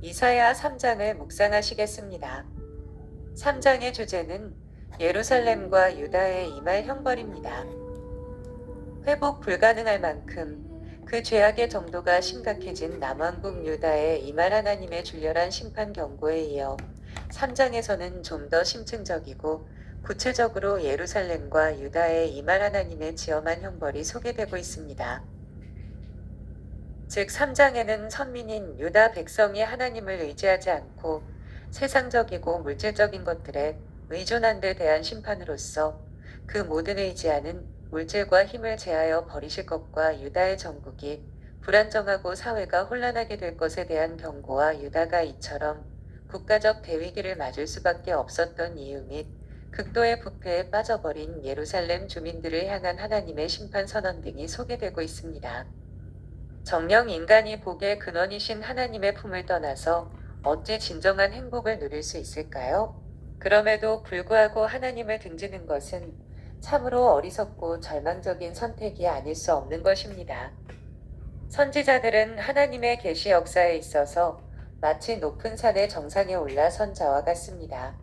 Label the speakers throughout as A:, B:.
A: 이사야 3장을 묵상하시겠습니다. 3장의 주제는 예루살렘과 유다의 이말 형벌입니다. 회복 불가능할 만큼 그 죄악의 정도가 심각해진 남왕국 유다의 이말 하나님의 줄렬한 심판 경고에 이어 3장에서는 좀 더 심층적이고 구체적으로 예루살렘과 유다의 이말 하나님의 지엄한 형벌이 소개되고 있습니다. 즉 3장에는 선민인 유다 백성이 하나님을 의지하지 않고 세상적이고 물질적인 것들에 의존한 데 대한 심판으로서 그 모든 의지하는 물질과 힘을 제하여 버리실 것과 유다의 정국이 불안정하고 사회가 혼란하게 될 것에 대한 경고와 유다가 이처럼 국가적 대위기를 맞을 수밖에 없었던 이유 및 극도의 부패에 빠져버린 예루살렘 주민들을 향한 하나님의 심판 선언 등이 소개되고 있습니다. 정녕 인간이 복의 근원이신 하나님의 품을 떠나서 어찌 진정한 행복을 누릴 수 있을까요? 그럼에도 불구하고 하나님을 등지는 것은 참으로 어리석고 절망적인 선택이 아닐 수 없는 것입니다. 선지자들은 하나님의 계시 역사에 있어서 마치 높은 산의 정상에 올라선 자와 같습니다.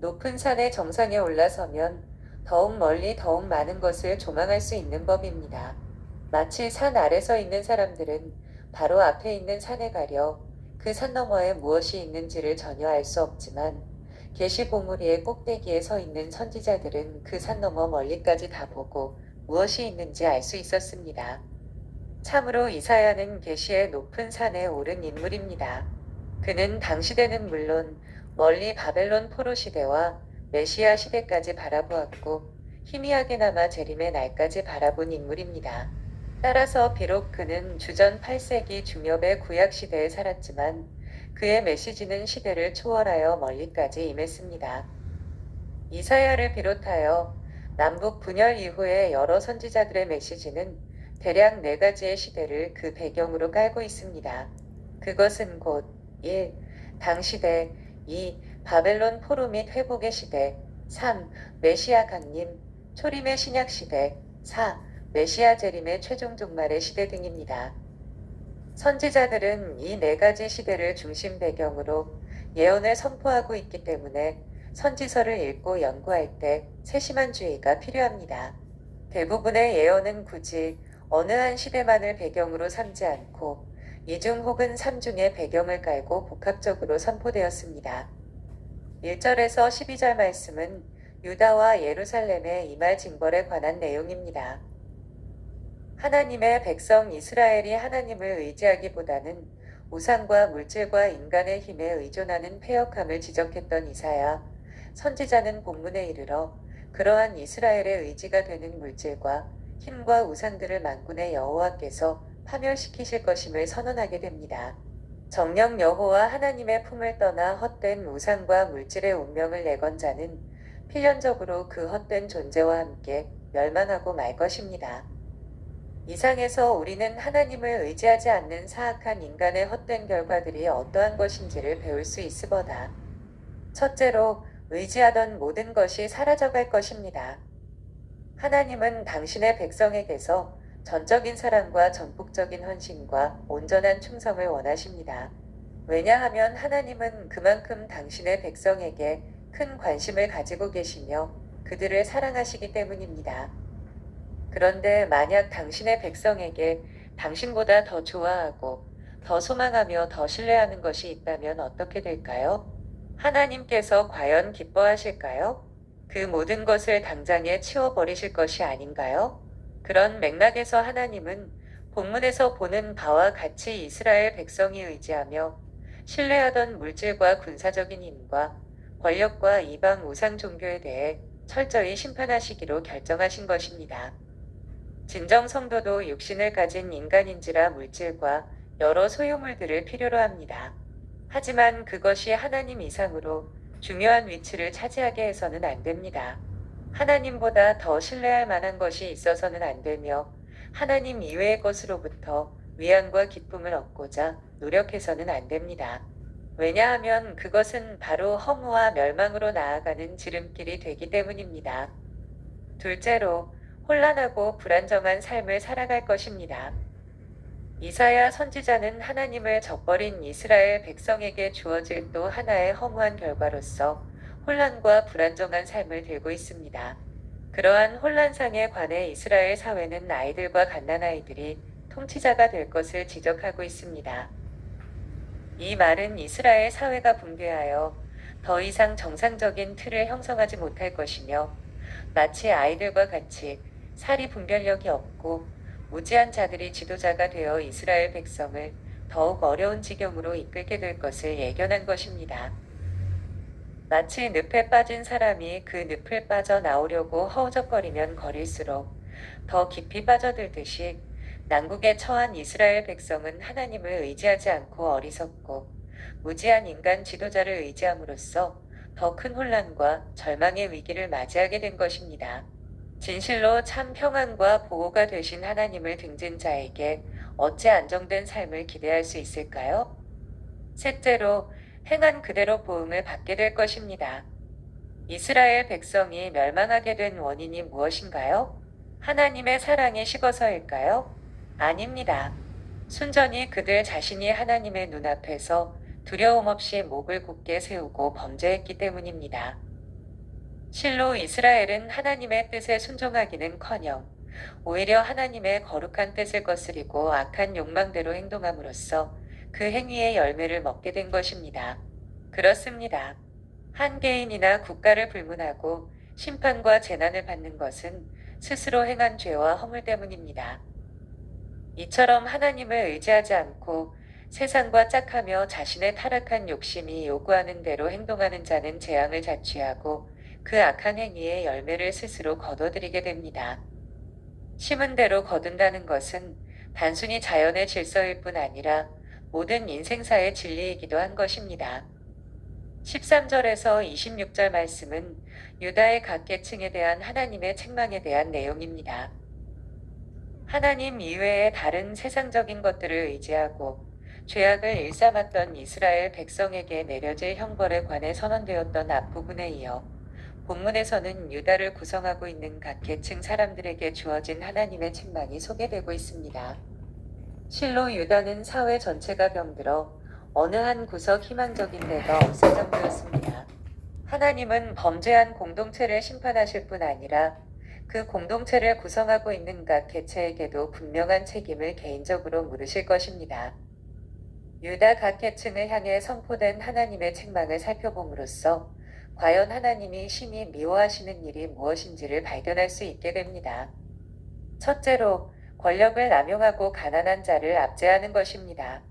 A: 높은 산의 정상에 올라서면 더욱 멀리 더욱 많은 것을 조망할 수 있는 법입니다. 마치 산 아래 서 있는 사람들은 바로 앞에 있는 산에 가려 그 산 너머에 무엇이 있는지를 전혀 알 수 없지만 계시 봉우리의 꼭대기에 서 있는 선지자들은 그 산 너머 멀리까지 다 보고 무엇이 있는지 알 수 있었습니다. 참으로 이사야는 계시의 높은 산에 오른 인물입니다. 그는 당시대는 물론 멀리 바벨론 포로 시대와 메시아 시대까지 바라보았고 희미하게나마 재림의 날까지 바라본 인물입니다. 따라서 비록 그는 주전 8세기 중엽의 구약 시대에 살았지만 그의 메시지는 시대를 초월하여 멀리까지 임했습니다. 이사야를 비롯하여 남북 분열 이후의 여러 선지자들의 메시지는 대략 4가지의 시대를 그 배경으로 깔고 있습니다. 그것은 곧 1. 당시대 2. 바벨론 포로 및 회복의 시대 3. 메시아 강림, 초림의 신약 시대 4. 메시아 재림의 최종 종말의 시대 등입니다. 선지자들은 이 4가지 시대를 중심 배경으로 예언을 선포하고 있기 때문에 선지서를 읽고 연구할 때 세심한 주의가 필요합니다. 대부분의 예언은 굳이 어느 한 시대만을 배경으로 삼지 않고 2중 혹은 3중의 배경을 깔고 복합적으로 선포되었습니다. 1절에서 12절 말씀은 유다와 예루살렘의 이말 징벌에 관한 내용입니다. 하나님의 백성 이스라엘이 하나님을 의지하기보다는 우상과 물질과 인간의 힘에 의존하는 패역함을 지적했던 이사야 선지자는 본문에 이르러 그러한 이스라엘의 의지가 되는 물질과 힘과 우상들을 만군의 여호와께서 파멸시키실 것임을 선언하게 됩니다. 정녕 여호와 하나님의 품을 떠나 헛된 우상과 물질의 운명을 내건 자는 필연적으로 그 헛된 존재와 함께 멸망하고 말 것입니다. 이상에서 우리는 하나님을 의지하지 않는 사악한 인간의 헛된 결과들이 어떠한 것인지를 배울 수 있으버다. 첫째로 의지하던 모든 것이 사라져갈 것입니다. 하나님은 당신의 백성에게서 전적인 사랑과 전폭적인 헌신과 온전한 충성을 원하십니다. 왜냐하면 하나님은 그만큼 당신의 백성에게 큰 관심을 가지고 계시며 그들을 사랑하시기 때문입니다. 그런데 만약 당신의 백성에게 당신보다 더 좋아하고 더 소망하며 더 신뢰하는 것이 있다면 어떻게 될까요? 하나님께서 과연 기뻐하실까요? 그 모든 것을 당장에 치워버리실 것이 아닌가요? 그런 맥락에서 하나님은 본문에서 보는 바와 같이 이스라엘 백성이 의지하며 신뢰하던 물질과 군사적인 힘과 권력과 이방 우상 종교에 대해 철저히 심판하시기로 결정하신 것입니다. 진정 성도도 육신을 가진 인간인지라 물질과 여러 소유물들을 필요로 합니다. 하지만 그것이 하나님 이상으로 중요한 위치를 차지하게 해서는 안 됩니다. 하나님보다 더 신뢰할 만한 것이 있어서는 안 되며 하나님 이외의 것으로부터 위안과 기쁨을 얻고자 노력해서는 안 됩니다. 왜냐하면 그것은 바로 허무와 멸망으로 나아가는 지름길이 되기 때문입니다. 둘째로 혼란하고 불안정한 삶을 살아갈 것입니다. 이사야 선지자는 하나님을 저버린 이스라엘 백성에게 주어질 또 하나의 허무한 결과로서 혼란과 불안정한 삶을 들고 있습니다. 그러한 혼란상에 관해 이스라엘 사회는 아이들과 갓난아이들이 통치자가 될 것을 지적하고 있습니다. 이 말은 이스라엘 사회가 붕괴하여 더 이상 정상적인 틀을 형성하지 못할 것이며 마치 아이들과 같이 사리 분별력이 없고 무지한 자들이 지도자가 되어 이스라엘 백성을 더욱 어려운 지경으로 이끌게 될 것을 예견한 것입니다. 마치 늪에 빠진 사람이 그 늪을 빠져나오려고 허우적거리면 거릴수록 더 깊이 빠져들듯이 난국에 처한 이스라엘 백성은 하나님을 의지하지 않고 어리석고 무지한 인간 지도자를 의지함으로써 더 큰 혼란과 절망의 위기를 맞이하게 된 것입니다. 진실로 참 평안과 보호가 되신 하나님을 등진 자에게 어찌 안정된 삶을 기대할 수 있을까요? 셋째로, 행한 그대로 보응을 받게 될 것입니다. 이스라엘 백성이 멸망하게 된 원인이 무엇인가요? 하나님의 사랑이 식어서일까요? 아닙니다. 순전히 그들 자신이 하나님의 눈앞에서 두려움 없이 목을 굳게 세우고 범죄했기 때문입니다. 실로 이스라엘은 하나님의 뜻에 순종하기는커녕 오히려 하나님의 거룩한 뜻을 거스리고 악한 욕망대로 행동함으로써 그 행위의 열매를 먹게 된 것입니다. 그렇습니다. 한 개인이나 국가를 불문하고 심판과 재난을 받는 것은 스스로 행한 죄와 허물 때문입니다. 이처럼 하나님을 의지하지 않고 세상과 짝하며 자신의 타락한 욕심이 요구하는 대로 행동하는 자는 재앙을 자취하고 그 악한 행위의 열매를 스스로 거둬들이게 됩니다. 심은 대로 거둔다는 것은 단순히 자연의 질서일 뿐 아니라 모든 인생사의 진리이기도 한 것입니다. 13절에서 26절 말씀은 유다의 각 계층에 대한 하나님의 책망에 대한 내용입니다. 하나님 이외의 다른 세상적인 것들을 의지하고 죄악을 일삼았던 이스라엘 백성에게 내려질 형벌에 관해 선언되었던 앞부분에 이어 본문에서는 유다를 구성하고 있는 각 계층 사람들에게 주어진 하나님의 책망이 소개되고 있습니다. 실로 유다는 사회 전체가 병들어 어느 한 구석 희망적인 데가 없을 정도였습니다. 하나님은 범죄한 공동체를 심판하실 뿐 아니라 그 공동체를 구성하고 있는 각 개체에게도 분명한 책임을 개인적으로 물으실 것입니다. 유다 각 계층을 향해 선포된 하나님의 책망을 살펴봄으로써 과연 하나님이 심히 미워하시는 일이 무엇인지를 발견할 수 있게 됩니다. 첫째로, 권력을 남용하고 가난한 자를 압제하는 것입니다.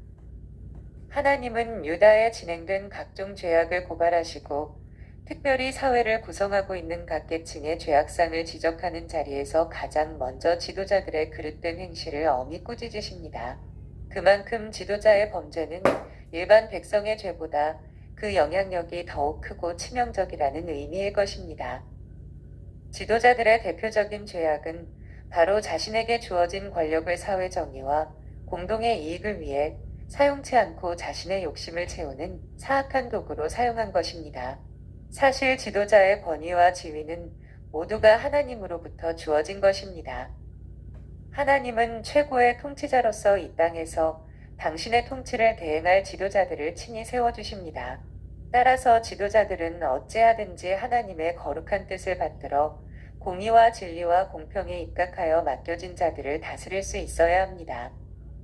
A: 하나님은 유다에 진행된 각종 죄악을 고발하시고 특별히 사회를 구성하고 있는 각 계층의 죄악상을 지적하는 자리에서 가장 먼저 지도자들의 그릇된 행실을 엄히 꾸짖으십니다. 그만큼 지도자의 범죄는 일반 백성의 죄보다 그 영향력이 더욱 크고 치명적이라는 의미일 것입니다. 지도자들의 대표적인 죄악은 바로 자신에게 주어진 권력을 사회 정의와 공동의 이익을 위해 사용치 않고 자신의 욕심을 채우는 사악한 도구로 사용한 것입니다. 사실 지도자의 권위와 지위는 모두가 하나님으로부터 주어진 것입니다. 하나님은 최고의 통치자로서 이 땅에서 당신의 통치를 대행할 지도자들을 친히 세워주십니다. 따라서 지도자들은 어찌하든지 하나님의 거룩한 뜻을 받들어 공의와 진리와 공평에 입각하여 맡겨진 자들을 다스릴 수 있어야 합니다.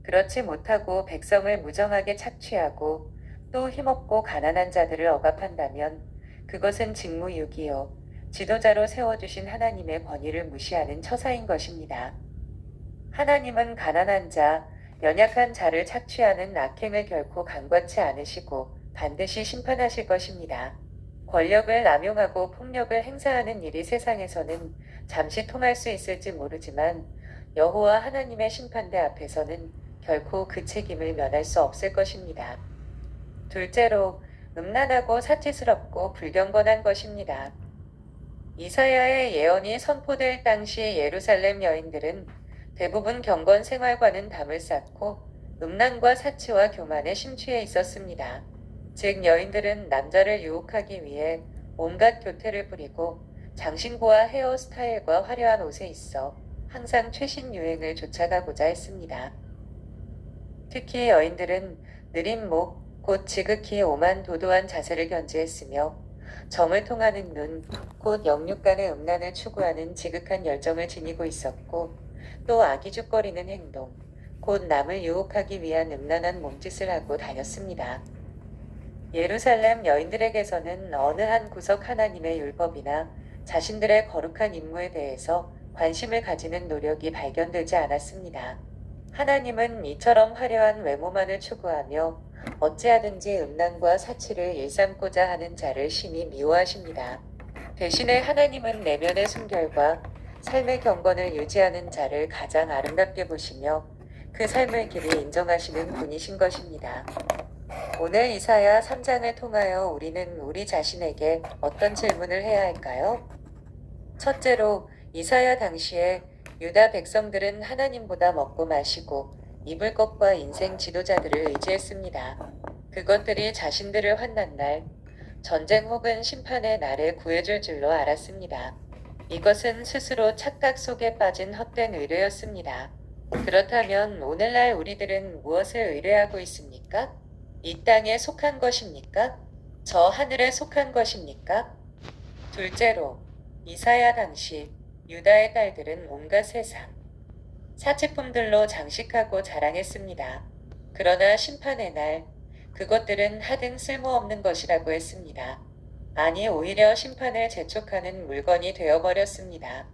A: 그렇지 못하고 백성을 무정하게 착취하고 또 힘없고 가난한 자들을 억압한다면 그것은 직무유기요, 지도자로 세워주신 하나님의 권위를 무시하는 처사인 것입니다. 하나님은 가난한 자, 연약한 자를 착취하는 악행을 결코 간과치 않으시고 반드시 심판하실 것입니다. 권력을 남용하고 폭력을 행사하는 일이 세상에서는 잠시 통할 수 있을지 모르지만 여호와 하나님의 심판대 앞에서는 결코 그 책임을 면할 수 없을 것입니다. 둘째로, 음란하고 사치스럽고 불경건한 것입니다. 이사야의 예언이 선포될 당시 예루살렘 여인들은 대부분 경건 생활과는 담을 쌓고 음란과 사치와 교만에 심취해 있었습니다. 즉 여인들은 남자를 유혹하기 위해 온갖 교태를 부리고 장신구와 헤어스타일과 화려한 옷에 있어 항상 최신 유행을 쫓아가고자 했습니다. 특히 여인들은 느린 목, 곧 지극히 오만도도한 자세를 견지했으며 정을 통하는 눈, 곧 영육간의 음란을 추구하는 지극한 열정을 지니고 있었고 또 아기죽거리는 행동, 곧 남을 유혹하기 위한 음란한 몸짓을 하고 다녔습니다. 예루살렘 여인들에게서는 어느 한 구석 하나님의 율법이나 자신들의 거룩한 임무에 대해서 관심을 가지는 노력이 발견되지 않았습니다. 하나님은 이처럼 화려한 외모만을 추구하며 어찌하든지 음란과 사치를 일삼고자 하는 자를 심히 미워하십니다. 대신에 하나님은 내면의 순결과 삶의 경건을 유지하는 자를 가장 아름답게 보시며 그 삶의 길을 인정하시는 분이신 것입니다. 오늘 이사야 3장을 통하여 우리는 우리 자신에게 어떤 질문을 해야 할까요? 첫째로, 이사야 당시에 유다 백성들은 하나님보다 먹고 마시고 입을 것과 인생 지도자들을 의지했습니다. 그것들이 자신들을 환난날, 전쟁 혹은 심판의 날에 구해줄 줄로 알았습니다. 이것은 스스로 착각 속에 빠진 헛된 의뢰였습니다. 그렇다면 오늘날 우리들은 무엇을 의뢰하고 있습니까? 이 땅에 속한 것입니까? 저 하늘에 속한 것입니까? 둘째로, 이사야 당시 유다의 딸들은 온갖 세상, 사치품들로 장식하고 자랑했습니다. 그러나 심판의 날, 그것들은 하등 쓸모없는 것이라고 했습니다. 아니, 오히려 심판을 재촉하는 물건이 되어버렸습니다.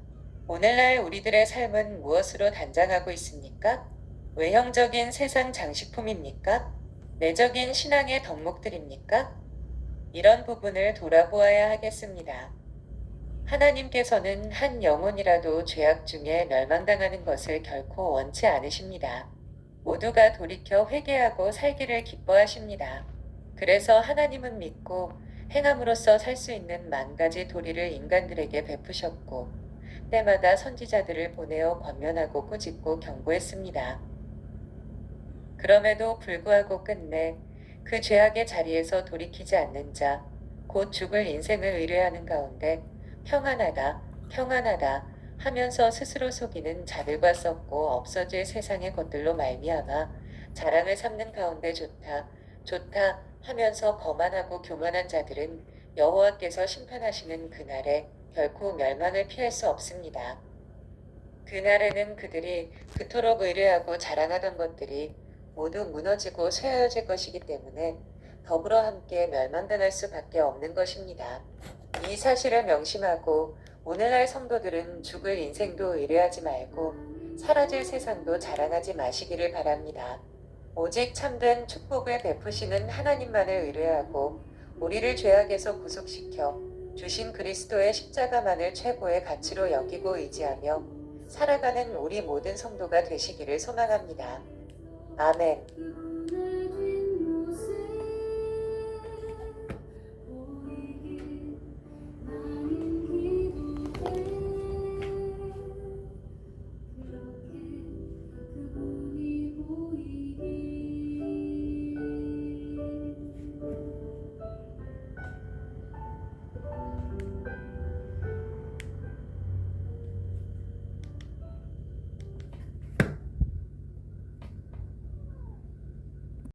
A: 오늘날 우리들의 삶은 무엇으로 단장하고 있습니까? 외형적인 세상 장식품입니까? 내적인 신앙의 덕목들입니까? 이런 부분을 돌아보아야 하겠습니다. 하나님께서는 한 영혼이라도 죄악 중에 멸망당하는 것을 결코 원치 않으십니다. 모두가 돌이켜 회개하고 살기를 기뻐하십니다. 그래서 하나님은 믿고 행함으로써 살 수 있는 만 가지 도리를 인간들에게 베푸셨고 때마다 선지자들을 보내어 권면하고 꾸짖고 경고했습니다. 그럼에도 불구하고 끝내 그 죄악의 자리에서 돌이키지 않는 자, 곧 죽을 인생을 의뢰하는 가운데 평안하다, 평안하다 하면서 스스로 속이는 자들과 썩고 없어질 세상의 것들로 말미암아 자랑을 삼는 가운데 좋다, 좋다 하면서 거만하고 교만한 자들은 여호와께서 심판하시는 그날에 결코 멸망을 피할 수 없습니다. 그날에는 그들이 그토록 의뢰하고 자랑하던 것들이 모두 무너지고 쇠하여질 것이기 때문에 더불어 함께 멸망당할 수밖에 없는 것입니다. 이 사실을 명심하고 오늘날 성도들은 죽을 인생도 의뢰하지 말고 사라질 세상도 자랑하지 마시기를 바랍니다. 오직 참된 축복을 베푸시는 하나님만을 의뢰하고 우리를 죄악에서 구속시켜 주신 그리스도의 십자가만을 최고의 가치로 여기고 의지하며 살아가는 우리 모든 성도가 되시기를 소망합니다. 아멘.